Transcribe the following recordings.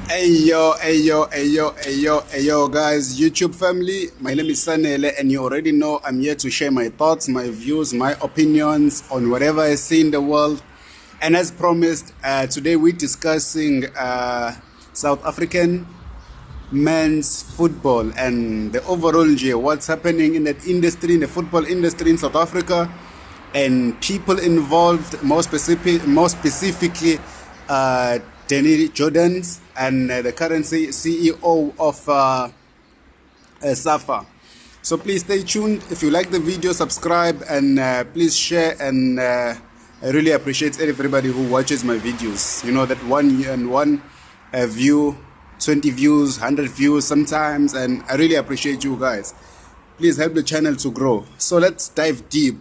Hey yo, guys, YouTube family. My name is Sanele, and you already know I'm here to share my thoughts, my views, my opinions on whatever I see in the world. And as promised, today we're discussing South African men's football and the overall what's happening in that industry, in the football industry in South Africa, and people involved, more specifically, Denny Jordan and the current CEO of SAFA. So please stay tuned. If you like the video, subscribe and please share. And I really appreciate everybody who watches my videos. You know that one view, 20 views, 100 views sometimes, and I really appreciate you guys. Please help the channel to grow. So let's dive deep.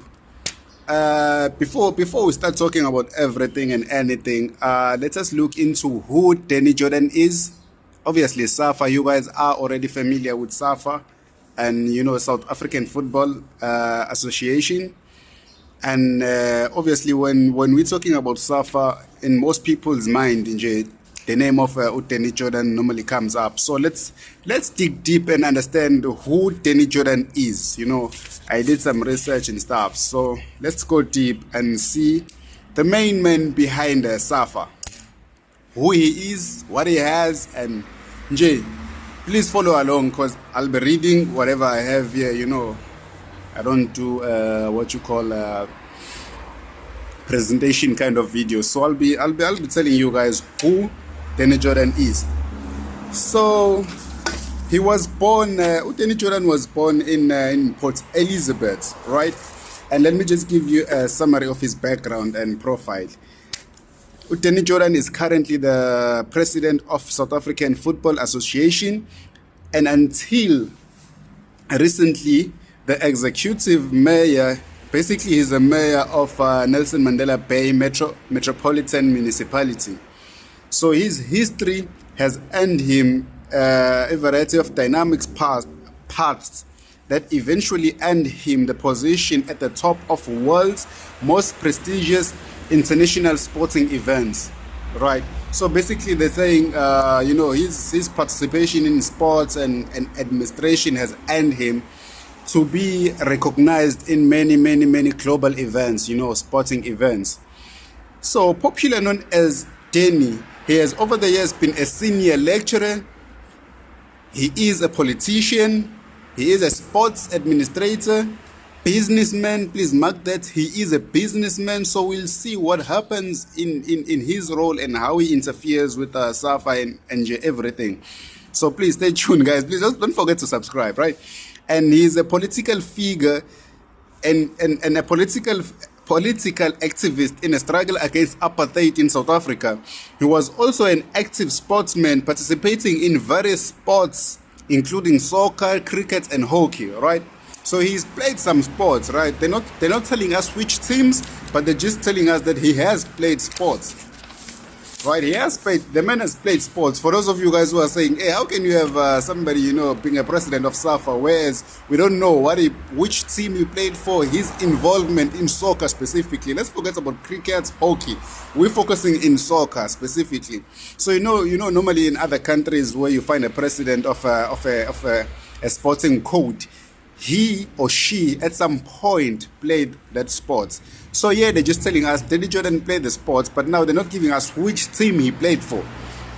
Before we start talking about everything and anything, let us look into who Denny Jordan is. Obviously, SAFA, you guys are already familiar with SAFA, and you know, South African Football Association. And obviously, when we're talking about SAFA, in most people's mind, the name of Denny Jordan normally comes up. So let's dig deep and understand who Denny Jordan is. You know, I did some research and stuff. So let's go deep and see the main man behind SAFA, who he is, what he has, and please follow along because I'll be reading whatever I have here. You know, I don't do what you call presentation kind of video. So I'll be telling you guys who Denny Jordan is. So he was born, Denny Jordan was born in Port Elizabeth, right? And let me just give you a summary of his background and profile. Denny Jordan is currently the president of South African Football Association, and until recently the executive mayor. Basically, he's the mayor of Nelson Mandela Bay Metropolitan Municipality. So his history has earned him a variety of dynamic paths that eventually earned him the position at the top of world's most prestigious international sporting events, right? So basically they're saying, you know, his participation in sports and administration has earned him to be recognized in many global events, you know, sporting events. So popular known as Denny, he has over the years been a senior lecturer. He is a politician. He is a sports administrator, businessman. Please mark that he is a businessman. So we'll see what happens in his role and how he interferes with SAFA and everything. So please stay tuned, guys. Please don't forget to subscribe, right? And he's a political figure and a political activist in a struggle against apartheid in South Africa. He was also an active sportsman participating in various sports, including soccer, cricket, and hockey, right? So he's played some sports, right? They're not telling us which teams, but they're just telling us that he has played sports. Right, the man has played sports. For those of you guys who are saying, hey, how can you have somebody, you know, being a president of SAFA, whereas we don't know which team he played for, his involvement in soccer specifically. Let's forget about cricket, hockey. We're focusing in soccer specifically. So you know, normally in other countries where you find a president of a sporting code, he or she at some point played that sport. So yeah, they're just telling us Denny Jordan played the sports, but now they're not giving us which team he played for,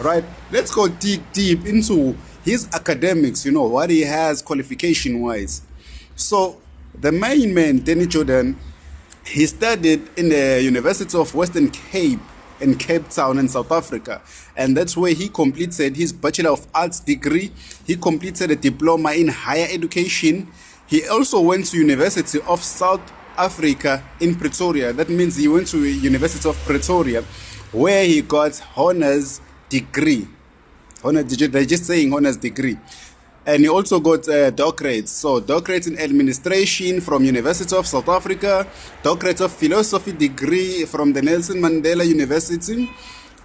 right? Let's go dig deep into his academics, you know, what he has qualification-wise. So the main man, Denny Jordan, he studied in the University of Western Cape in Cape Town in South Africa, and that's where he completed his Bachelor of Arts degree. He completed a diploma in higher education. He also went to University of South Africa in Pretoria. That means he went to University of Pretoria, where he got honors degree. They're just saying honors degree. And he also got doctorates. So doctorate in administration from University of South Africa, doctorate of philosophy degree from the Nelson Mandela University.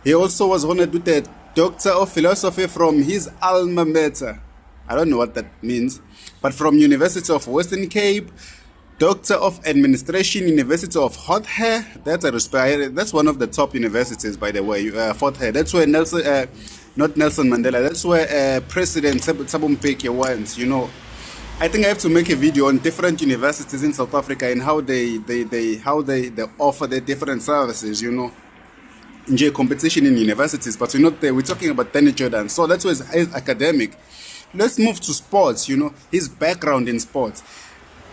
He also was honored with a Doctor of Philosophy from his alma mater. I don't know what that means, but from University of Western Cape, Doctor of Administration, University of Fort Hare. That's one of the top universities, by the way. Fort Hare. That's where not Nelson Mandela. That's where President Thabo Mbeki went. You know, I think I have to make a video on different universities in South Africa and how they offer their different services. You know, in competition in universities, but we're not there. We're talking about Denny Jordan. So that's why he's academic. Let's move to sports. You know, his background in sports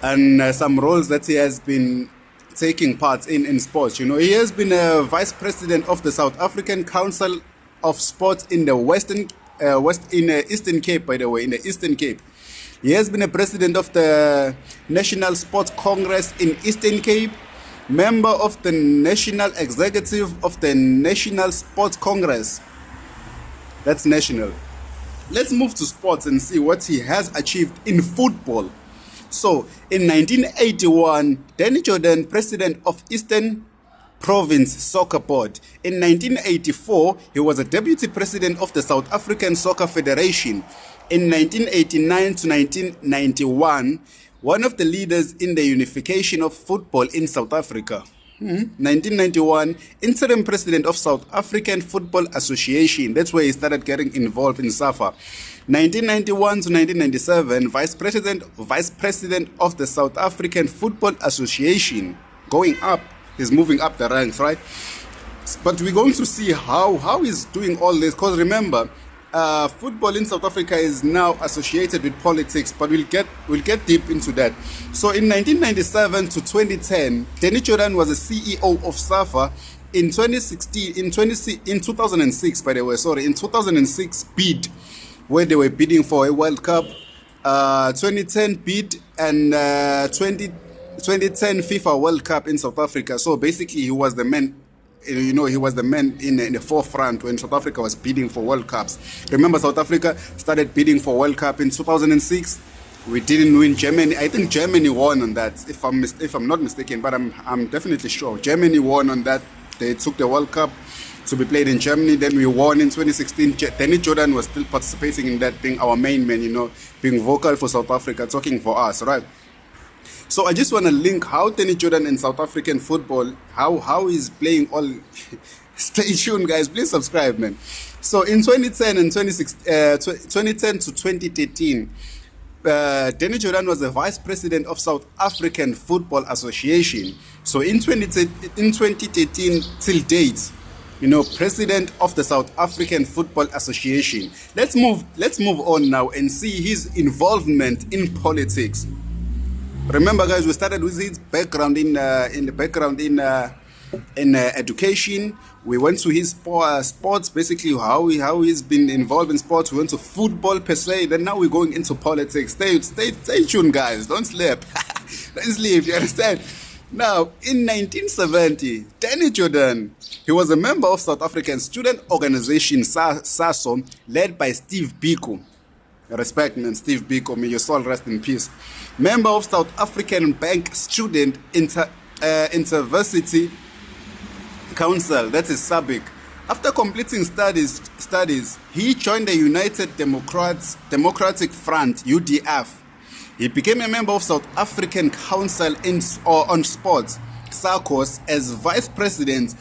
and some roles that he has been taking part in sports. You know, he has been a vice president of the South African Council of Sports in the Eastern Cape, by the way, in the Eastern Cape. He has been a president of the National Sports Congress in Eastern Cape, member of the National Executive of the National Sports Congress. That's national. Let's move to sports and see what he has achieved in football. So, in 1981, Denny Jordan, president of Eastern Province Soccer Board. In 1984, he was a deputy president of the South African Soccer Federation. In 1989 to 1991, one of the leaders in the unification of football in South Africa. 1991, interim president of South African Football Association. That's where he started getting involved in SAFA. 1991 to 1997, vice president of the South African Football Association. Going up, he's moving up the ranks, right? But we're going to see how he's doing all this. Because remember, football in South Africa is now associated with politics, but we'll get deep into that. So in 1997 to 2010, Denny Jordan was the CEO of SAFA. In 2006, by the way, in 2006 bid, where they were bidding for a World Cup, 2010 bid, and 2010 FIFA World Cup in South Africa. So basically, he was the man. You know, he was the man in the forefront when South Africa was bidding for World Cups. Remember, South Africa started bidding for World Cup in 2006. We didn't win. Germany, I think Germany won on that, if I'm not mistaken, but I'm definitely sure. Germany won on that. They took the World Cup to be played in Germany. Then we won in 2016. Denny Jordan was still participating in that, being our main man, you know, being vocal for South Africa, talking for us, right? So I just want to link how Denny Jordan in South African football, how he's playing all. Stay tuned, guys. Please subscribe, man. So in 2010 and 2010 to 2013, Denny Jordan was the vice president of South African Football Association. So in 2013 till date, you know, president of the South African Football Association. Let's move on now and see his involvement in politics. Remember, guys, we started with his background in education. We went to his sports, basically how he's been involved in sports. We went to football per se. Then now we're going into politics. Stay tuned, guys. Don't sleep. Don't sleep. You understand? Now, in 1970, Denny Jordan, he was a member of South African student organization SASO, led by Steve Biko. Respect, man, Steve Biko, may your soul rest in peace. Member of South African Bank Student Intervarsity Council, that is SABIC. After completing studies, he joined the United Democratic Front, UDF. He became a member of South African Council on Sports, SACOS, as vice president,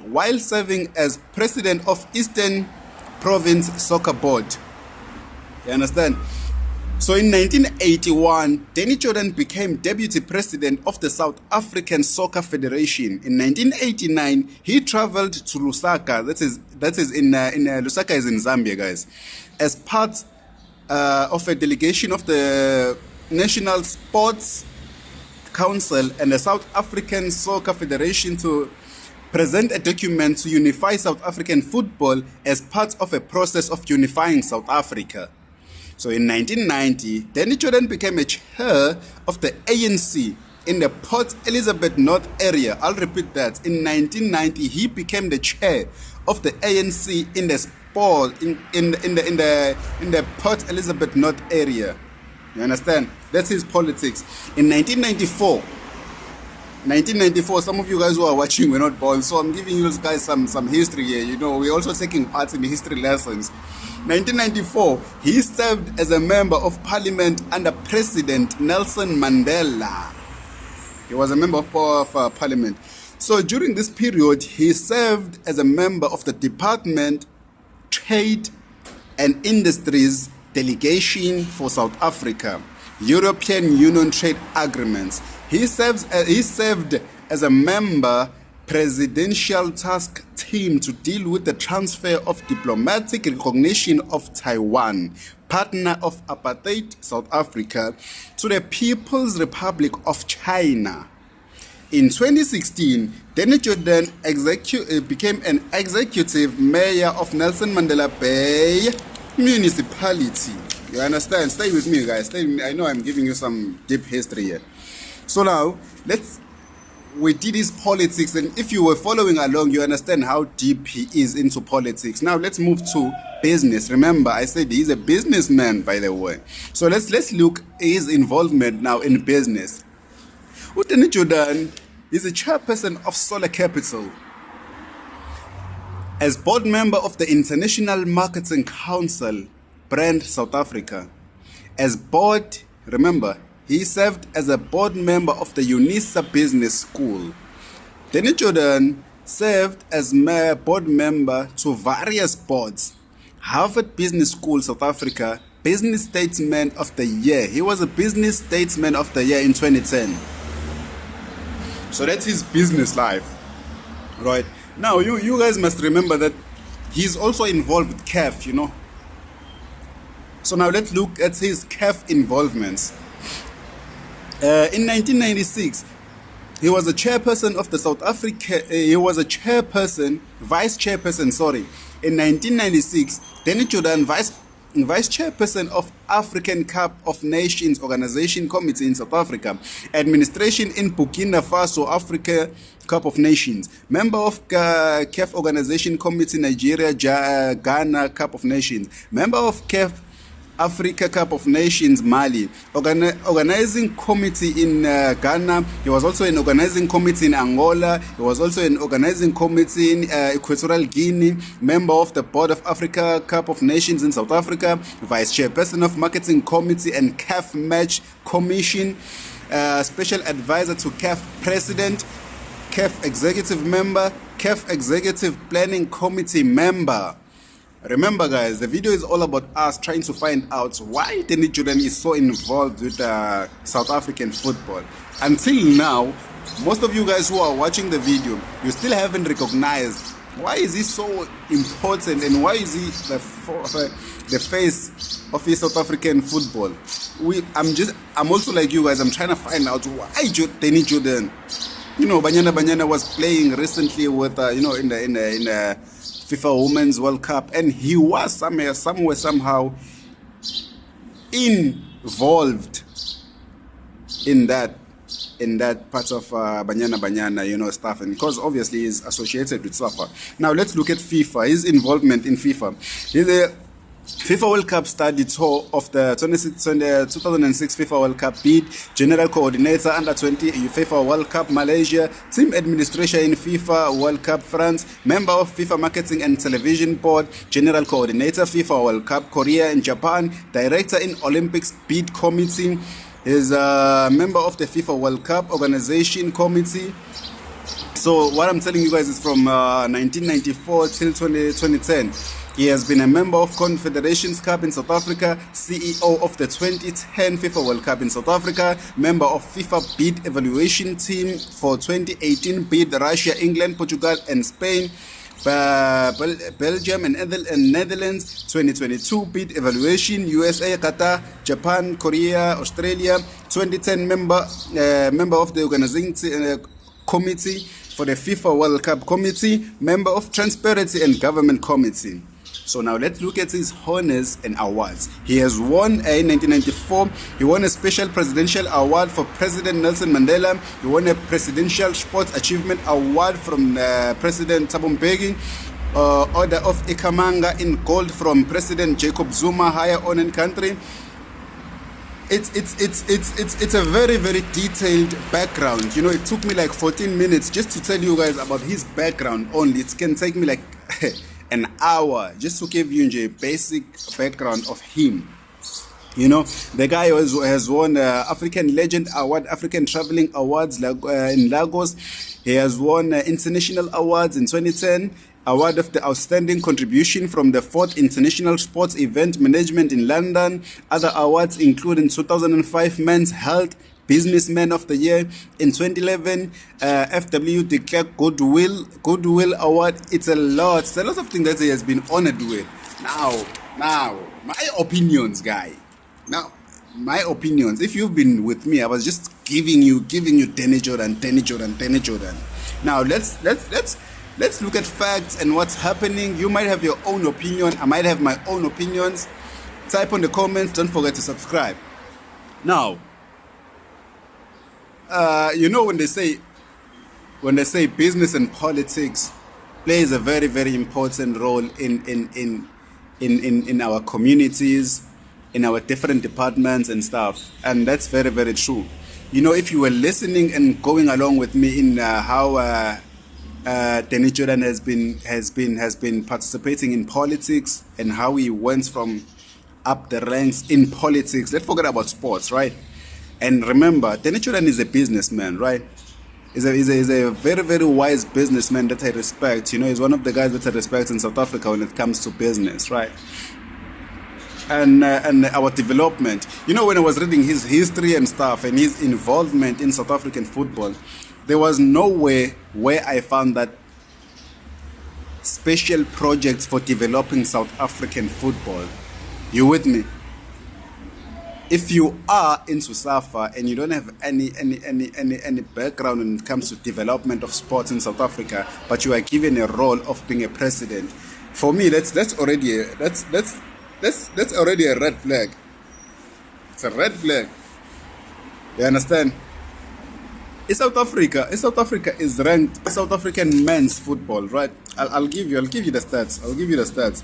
while serving as president of Eastern Province Soccer Board. You understand? So in 1981, Denny Jordan became deputy president of the South African Soccer Federation. In 1989, he traveled to Lusaka. That is in Lusaka is in Zambia, guys, as part of a delegation of the National Sports Council and the South African Soccer Federation to present a document to unify South African football as part of a process of unifying South Africa. So in 1990, Denny Jordan became a chair of the ANC in the Port Elizabeth North area. I'll repeat that. In 1990, he became the chair of the ANC in the sport in the Port Elizabeth North area. You understand? That's his politics. In 1994, some of you guys who are watching were not born, so I'm giving you guys some history here. You know, we're also taking part in the history lessons. 1994, he served as a member of parliament under President Nelson Mandela. He was a member of parliament. So during this period, he served as a member of the Department Trade and Industries Delegation for South Africa, European Union trade agreements. He served as a member presidential task team to deal with the transfer of diplomatic recognition of Taiwan, partner of apartheid South Africa, to the People's Republic of China. In 2016, Denny Jordan became an executive mayor of Nelson Mandela Bay Municipality. You understand? Stay with me, guys. I know I'm giving you some deep history here. So now, we did his politics, and if you were following along, you understand how deep he is into politics. Now let's move to business. Remember, I said he's a businessman, by the way. So let's look at his involvement now in business. Denny Jordan is a chairperson of Solar Capital. As board member of the International Marketing Council, Brand South Africa. He served as a board member of the UNISA Business School. Denny Jordan served as board member to various boards. Harvard Business School, South Africa, Business Statesman of the Year. He was a Business Statesman of the Year in 2010. So that's his business life. Right. Now, you guys must remember that he's also involved with CAF, you know. So now let's look at his CAF involvements. In 1996, he was a chairperson of the South Africa. Vice chairperson. In 1996, Denny Jordan, vice chairperson of African Cup of Nations Organization Committee in South Africa, administration in Burkina Faso, Africa Cup of Nations, member of CAF Organization Committee Nigeria, Ghana Cup of Nations, member of CAF Africa Cup of Nations Mali, organizing committee in Ghana. He was also an organizing committee in Angola. He was also an organizing committee in Equatorial Guinea, member of the board of Africa Cup of Nations in South Africa, vice chairperson of marketing committee and CAF match commission, special advisor to CAF president, CAF executive member, CAF executive planning committee member. Remember, guys, the video is all about us trying to find out why Denny Jordan is so involved with South African football. Until now, most of you guys who are watching the video, you still haven't recognized why is he so important and why is he the face of his South African football. I'm also like you guys. I'm trying to find out why Denny Jordan. You know, Banyana was playing recently with in the FIFA Women's World Cup, and he was somehow involved in that part of Banyana, stuff, and because obviously he's associated with SAFA. Now let's look at FIFA, his involvement in FIFA. He's a FIFA World Cup study tour of the 2006 FIFA World Cup bid, general coordinator under 20 FIFA World Cup Malaysia, team administrator in FIFA World Cup France, member of FIFA Marketing and Television Board, general coordinator FIFA World Cup Korea and Japan, director in Olympics bid committee. He's a member of the FIFA World Cup Organization Committee. So what I'm telling you guys is from 1994 till 2010. He has been a member of Confederations Cup in South Africa, CEO of the 2010 FIFA World Cup in South Africa, member of FIFA bid evaluation team for 2018 bid Russia, England, Portugal and Spain, Belgium and Netherlands 2022 bid evaluation, USA, Qatar, Japan, Korea, Australia. 2010 member of the organizing committee for the FIFA World Cup Committee, member of Transparency and Government Committee. So now let's look at his honors and awards. He has won in 1994. He won a special presidential award for President Nelson Mandela. He won a presidential sports achievement award from President Thabo Mbeki. Order of Ikamanga in gold from President Jacob Zuma, higher honor country. It's a very, very detailed background. You know, it took me like 14 minutes just to tell you guys about his background only. It can take me like an hour just to give you a basic background of him. You know, the guy has won African Legend Award, African Traveling Awards in Lagos. He has won international awards in 2010. award of the outstanding contribution from the 4th International Sports Event Management in London. Other awards include in 2005 Men's Health Businessman of the Year. In 2011, FW declared Goodwill Award. It's a lot. It's a lot of things that he has been honored with. Now, my opinions, guy. Now, my opinions. If you've been with me, I was just giving you Denny Jordan. Now let's look at facts and what's happening. You might have your own opinion. I might have my own opinions. Type on the comments. Don't forget to subscribe. Now, when they say business and politics plays a very, very important role in our communities, in our different departments and stuff, and that's very, very true. If you were listening and going along with me in how Denny Jordan has been participating in politics and how he went from up the ranks in politics. Let's forget about sports, right? And remember, Denny Jordan is a businessman, right? He's a very, very wise businessman that I respect. He's one of the guys that I respect in South Africa when it comes to business, right? And our development. When I was reading his history and stuff and his involvement in South African football, there was nowhere where I found that special projects for developing South African football. You with me? If you are into SAFA and you don't have any background when it comes to development of sports in South Africa, but you are given a role of being a president, for me that's already a red flag. It's a red flag. You understand? South Africa is ranked. South African men's football, right? I'll give you the stats.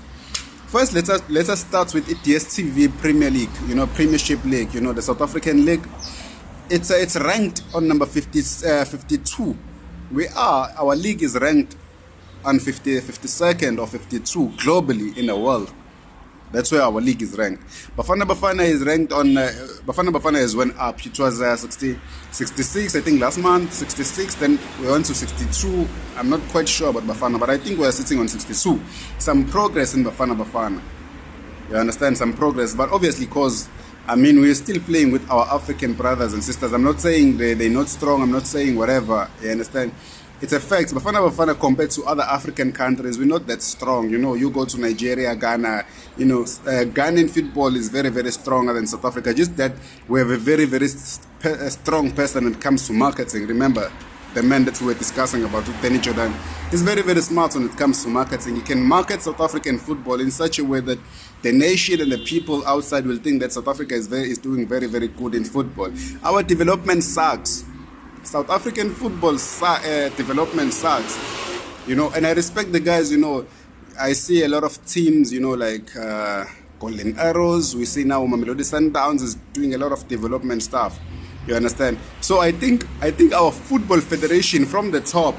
First, let us start with the DStv Premier League, Premiership League, the South African League. It's ranked on number 52. Our league is ranked on 52nd or 52 globally in the world. That's where our league is ranked. Bafana is ranked on. Bafana has went up. It was 66, I think, last month. 66. Then we went to 62. I'm not quite sure about Bafana, but I think we're sitting on 62. Some progress in Bafana. You understand? Some progress, but obviously, because we're still playing with our African brothers and sisters. I'm not saying they're not strong. I'm not saying whatever. You understand? It's a fact. Bafana compared to other African countries, we're not that strong. You go to Nigeria, Ghana, Ghanaian football is very, very stronger than South Africa. Just that we have a very, very strong person when it comes to marketing. Remember, the man that we were discussing about, Denny Jordan, is very, very smart when it comes to marketing. He can market South African football in such a way that the nation and the people outside will think that South Africa is doing very, very good in football. Our development sucks. South African football development sucks, and I respect the guys. I see a lot of teams, like Golden Arrows. We see now Mamelodi Sundowns is doing a lot of development stuff. You understand? So I think our football federation from the top.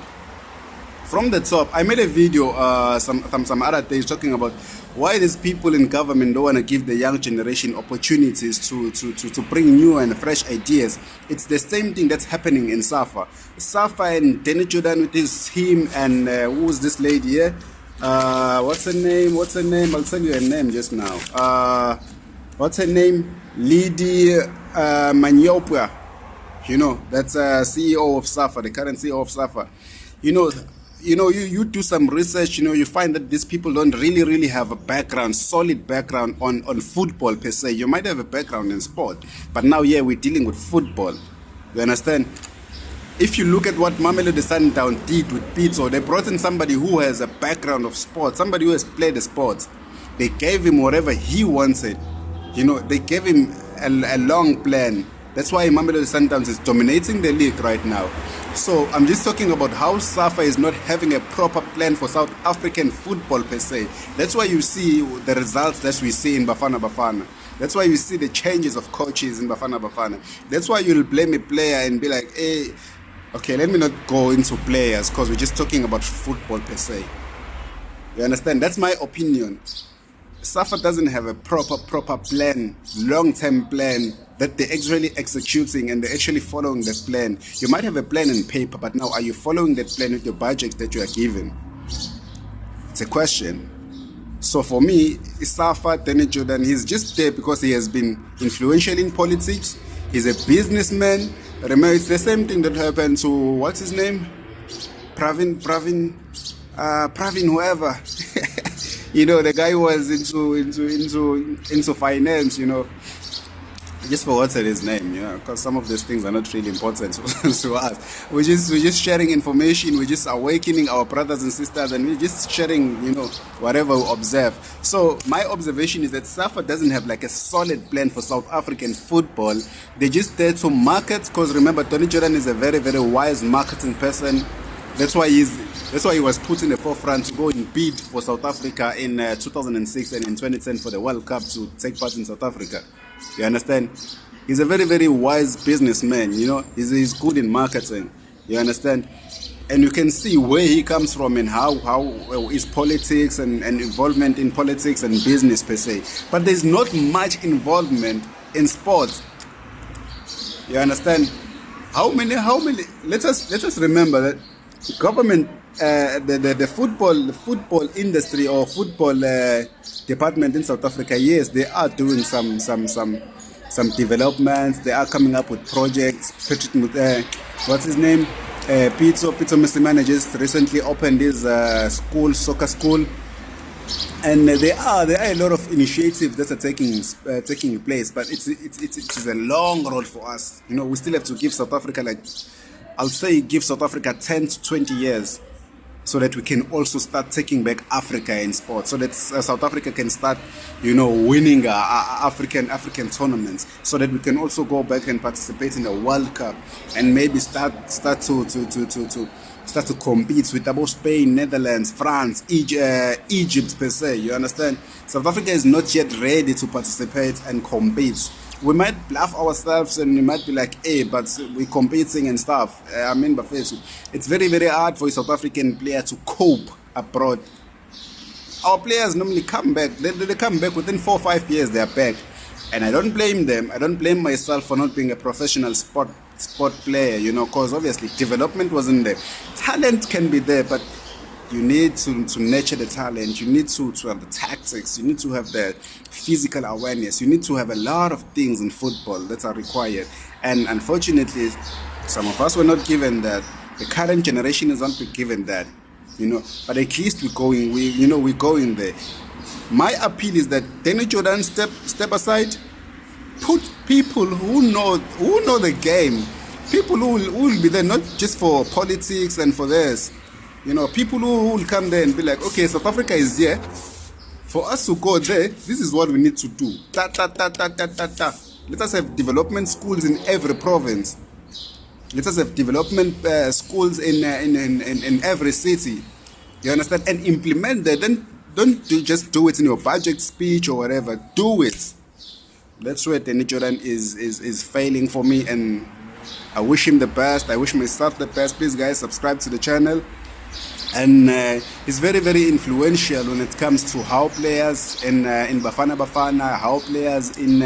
I made a video some other days talking about why these people in government don't want to give the young generation opportunities to bring new and fresh ideas. It's the same thing that's happening in SAFA. SAFA and Denny Jordan with his team and who's this lady here? What's her name? I'll tell you her name just now. What's her name? Lady Manyopua. That's CEO of SAFA, the current CEO of SAFA. You do some research, you find that these people don't really have a solid background on football per se. You might have a background in sport, but now, we're dealing with football. You understand? If you look at what Mamelodi Sundowns did with Pizzo, they brought in somebody who has a background of sport, somebody who has played the sport. They gave him whatever he wanted. They gave him a long plan. That's why Mamelodi Sundowns is dominating the league right now. So I'm just talking about how SAFA is not having a proper plan for South African football per se. That's why you see the results that we see in Bafana. That's why you see the changes of coaches in Bafana. That's why you'll blame a player and be like, hey, okay, let me not go into players because we're just talking about football per se. You understand? That's my opinion. SAFA doesn't have a proper plan, long-term plan that they're actually executing and they're actually following the plan. You might have a plan in paper, but now are you following that plan with your budget that you are given? It's a question. So for me, SAFA, Denny Jordan, he's just there because he has been influential in politics. He's a businessman. Remember, it's the same thing that happened to, what's his name? Pravin, whoever. You know, the guy who was into finance, you know. I just forgotten his name, you know, because some of these things are not really important to us. We're just sharing information, we're just awakening our brothers and sisters, and we're just sharing, you know, whatever we observe. So my observation is that SAFA doesn't have like a solid plan for South African football. They're just there to market, because remember, Denny Jordan is a very, very wise marketing person. That's why he was put in the forefront to go and bid for South Africa in 2006 and in 2010 for the World Cup to take part in South Africa. You understand? He's a very, very wise businessman, you know. He's good in marketing. You understand? And you can see where he comes from and how his politics and involvement in politics and business per se. But there's not much involvement in sports. You understand? How many? Let us remember that government, the football industry or football department in South Africa, yes, they are doing some developments. They are coming up with projects. What's his name? Pito Mr. just recently opened his soccer school, and there are a lot of initiatives that are taking place. But it's a long road for us. You know, we still have to give South Africa, like, I'll say, give South Africa 10 to 20 years so that we can also start taking back Africa in sports, so that South Africa can start, you know, winning African tournaments, so that we can also go back and participate in the World Cup and maybe start to compete with about Spain, Netherlands, France, Egypt per se. You understand? South Africa is not yet ready to participate and compete. We might laugh ourselves and we might be like, hey, but we're competing and stuff. I mean, but it's very, very hard for a South African player to cope abroad. Our players normally come back. They come back within 4 or 5 years, they are back. And I don't blame them. I don't blame myself for not being a professional sport player, you know, because obviously development wasn't there. Talent can be there, but you need to nurture the talent. You need to have the tactics. You need to have the physical awareness. You need to have a lot of things in football that are required. And unfortunately, some of us were not given that. The current generation is not given that, you know. But at least we're going there. My appeal is that Denny Jordan step aside. Put people who know the game. People who will be there not just for politics and for this. You know, people who will come there and be like, okay, South Africa is here. For us to go there, this is what we need to do. Let us have development schools in every province. Let us have development schools in every city. You understand? And implement that. Then don't just do it in your budget speech or whatever. Do it. That's where Denny Jordan is failing for me, and I wish him the best. I wish myself the best. Please, guys, subscribe to the channel. And he's very, very influential when it comes to how players in Bafana, how players in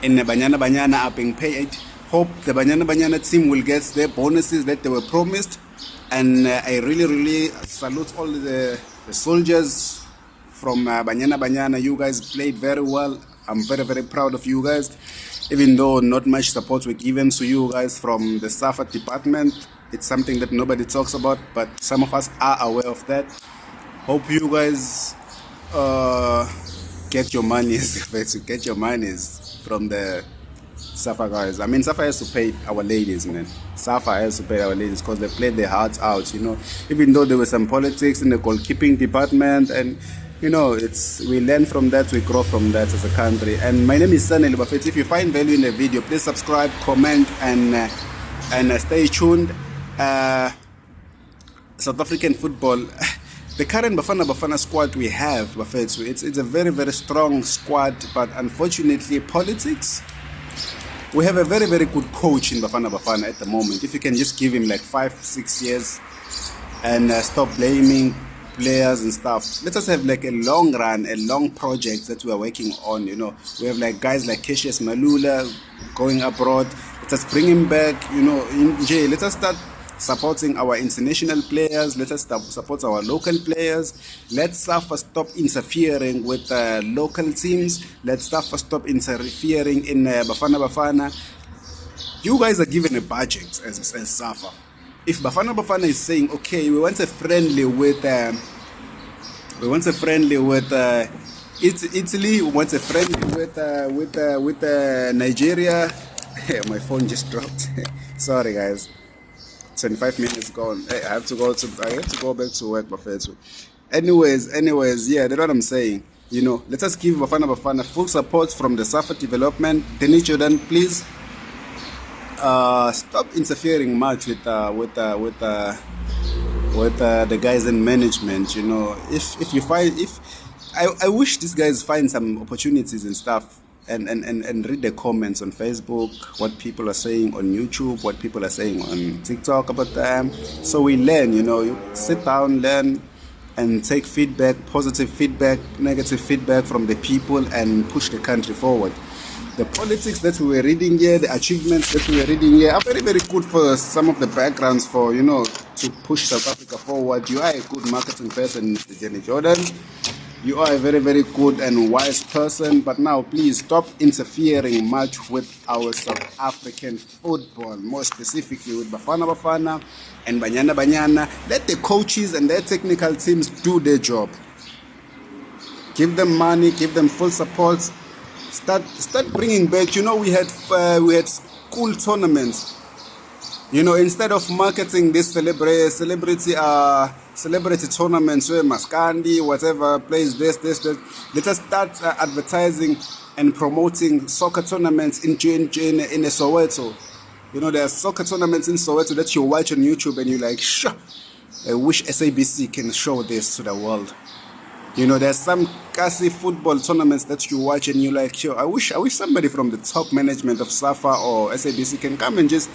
Banyana are being paid. Hope the Banyana team will get their bonuses that they were promised. And I really salute all the soldiers from Banyana. You guys played very well. I'm very, very proud of you guys. Even though not much support were given to you guys from the SAFA department. It's something that nobody talks about, but some of us are aware of that. Hope you guys get your monies from the SAFA guys. I mean, SAFA has to pay our ladies, man. SAFA has to pay our ladies because they played their hearts out, you know. Even though there was some politics in the goalkeeping department, and you know, we learn from that, we grow from that as a country. And my name is Sanel Buffett. If you find value in the video, please subscribe, comment, and stay tuned. South African football, the current Bafana squad we have, it's a very, very strong squad, but unfortunately politics, we have a very, very good coach in Bafana at the moment. If you can just give him like 5-6 years and stop blaming players and stuff. Let us have like a long run, a long project that we are working on, you know. We have like guys like Cassius Malula going abroad. Let us bring him back, you know. Let us start supporting our international players. Let us support our local players. Let SAFA stop interfering with local teams. Let SAFA stop interfering in Bafana Bafana. You guys are given a budget as SAFA. If Bafana Bafana is saying, okay, we want a friendly with Italy, we want a friendly with Nigeria. My phone just dropped. Sorry guys. 25 minutes gone. Hey, I have to go back to work, Buffet. Anyways, yeah, that's what I'm saying. You know, let us give Bafana full support from the SAFA development. Denny Jordan, please stop interfering much with the guys in management. You know, if you find, I wish these guys find some opportunities and stuff. And read the comments on Facebook, what people are saying on YouTube, what people are saying on TikTok about them. So we learn, you know, you sit down, learn, and take feedback, positive feedback, negative feedback from the people, and push the country forward. The politics that we were reading here, the achievements that we were reading here are very, very good for some of the backgrounds for, you know, to push South Africa forward. You are a good marketing person, Mr. Denny Jordan. You are a very, very good and wise person, but now please stop interfering much with our South African football, more specifically with Bafana and Banyana. Let the coaches and their technical teams do their job. Give them money, give them full support. Start bringing back. You know, we had school tournaments. You know, instead of marketing this celebrity tournaments where Maskandi, whatever, plays this, let us start advertising and promoting soccer tournaments in Soweto. You know, there are soccer tournaments in Soweto that you watch on YouTube and you're like, sure, I wish SABC can show this to the world. You know, there's some Kasi football tournaments that you watch and you're like, sure, I wish somebody from the top management of SAFA or SABC can come and just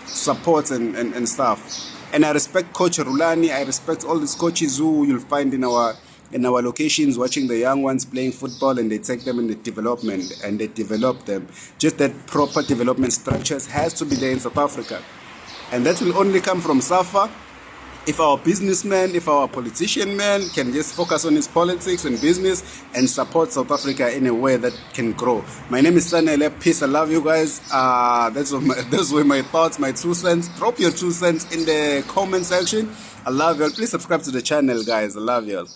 support and stuff. And I respect Coach Rulani. I respect all these coaches who you'll find in our locations watching the young ones playing football, and they take them in the development and they develop them. Just that proper development structures has to be there in South Africa, and that will only come from SAFA. If our businessman, if our politician man can just focus on his politics and business and support South Africa in a way that can grow. My name is Sanele. Peace. I love you guys. Those were my thoughts, my 2 cents. Drop your 2 cents in the comment section. I love you all. Please subscribe to the channel, guys. I love you all.